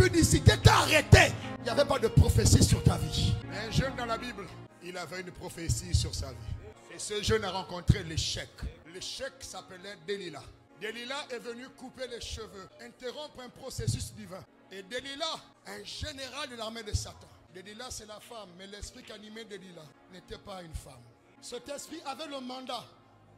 l'impudicité t'a arrêté. Il n'y avait pas de prophétie sur ta vie. Un jeune dans la Bible, il avait une prophétie sur sa vie. Et ce jeune a rencontré l'échec. L'échec s'appelait Delilah. Delilah est venu couper les cheveux, interrompre un processus divin. Et Delilah, un général de l'armée de Satan. Delilah, c'est la femme, mais l'esprit qui animait Delilah n'était pas une femme. Cet esprit avait le mandat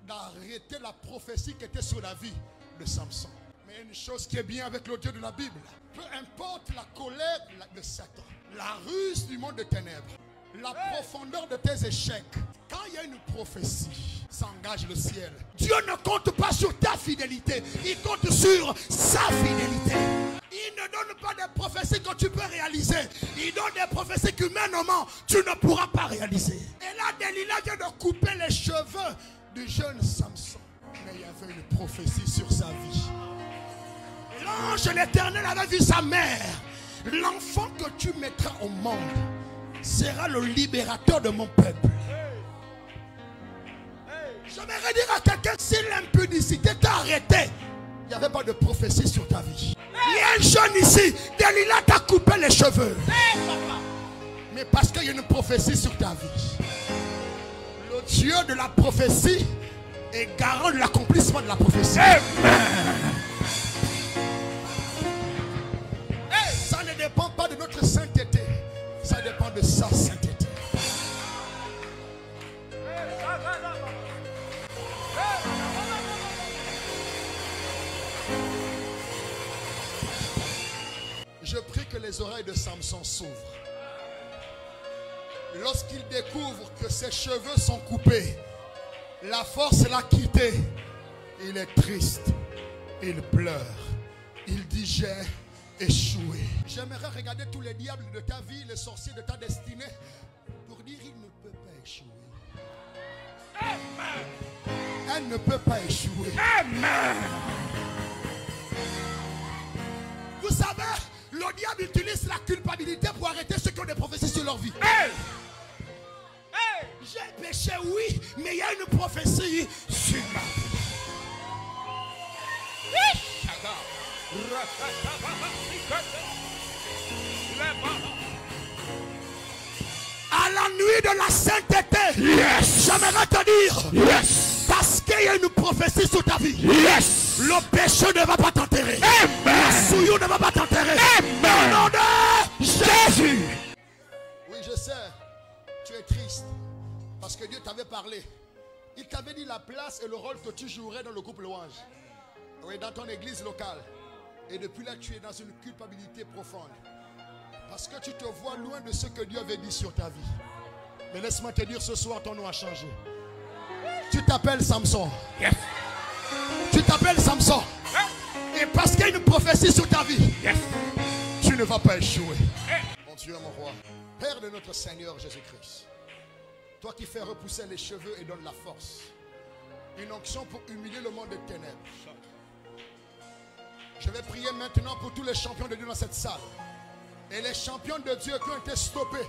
d'arrêter la prophétie qui était sur la vie de Samson. Mais une chose qui est bien avec le Dieu de la Bible, peu importe la colère de Satan, la ruse du monde de ténèbres, la profondeur de tes échecs, quand il y a une prophétie, ça engage le ciel. Dieu ne compte pas sur ta fidélité, il compte sur sa fidélité. Il ne donne pas des prophéties que tu peux réaliser. Il donne des prophéties qu'humainement tu ne pourras pas réaliser. Et là, Delilah vient de couper les cheveux du jeune Samson. Mais il y avait une prophétie sur sa vie. L'ange de l'Éternel avait vu sa mère. L'enfant que tu mettras au monde sera le libérateur de mon peuple. J'aimerais dire à quelqu'un, si l'impudicité t'a arrêté, il n'y avait pas de prophétie sur ta vie. Il y a un jeune ici, Delilah t'a coupé les cheveux. Mais parce qu'il y a une prophétie sur ta vie. Le Dieu de la prophétie est garant de l'accomplissement de la prophétie. Ça ne dépend pas de notre sainteté, ça dépend de sa sainteté. Je prie que les oreilles de Samson s'ouvrent. Lorsqu'il découvre que ses cheveux sont coupés, la force l'a quitté. Il est triste, il pleure, il dit j'ai échoué. J'aimerais regarder tous les diables de ta vie, les sorciers de ta destinée, pour dire il ne peut pas échouer. Amen. Elle ne peut pas échouer. Amen. Vous savez, le diable utilise la culpabilité pour arrêter ceux qui ont des prophéties sur leur vie. Hey! Hey! J'ai péché, oui, mais il y a une prophétie sur ma vie. À la nuit de la sainteté, yes. J'aimerais te dire, yes. Parce qu'il y a une prophétie sur ta vie, yes. Le péché ne va pas t'enterrer. La souillure ne va pas t'enterrer. Au nom de Jésus. Oui, je sais, tu es triste parce que Dieu t'avait parlé. Il t'avait dit la place et le rôle que tu jouerais dans le groupe Louange. Oui, dans ton église locale. Et depuis là, tu es dans une culpabilité profonde. Parce que tu te vois loin de ce que Dieu avait dit sur ta vie. Mais laisse-moi te dire, ce soir, ton nom a changé. Tu t'appelles Samson. Yes. Tu t'appelles Samson. Et parce qu'il y a une prophétie sur ta vie, yes. Tu ne vas pas échouer. Mon Dieu, mon roi, Père de notre Seigneur Jésus-Christ, toi qui fais repousser les cheveux et donnes la force, une onction pour humilier le monde des ténèbres. Je vais prier maintenant pour tous les champions de Dieu dans cette salle. Et les champions de Dieu qui ont été stoppés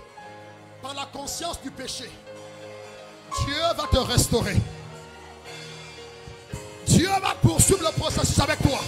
par la conscience du péché. Dieu va te restaurer. Dieu va poursuivre le processus avec toi.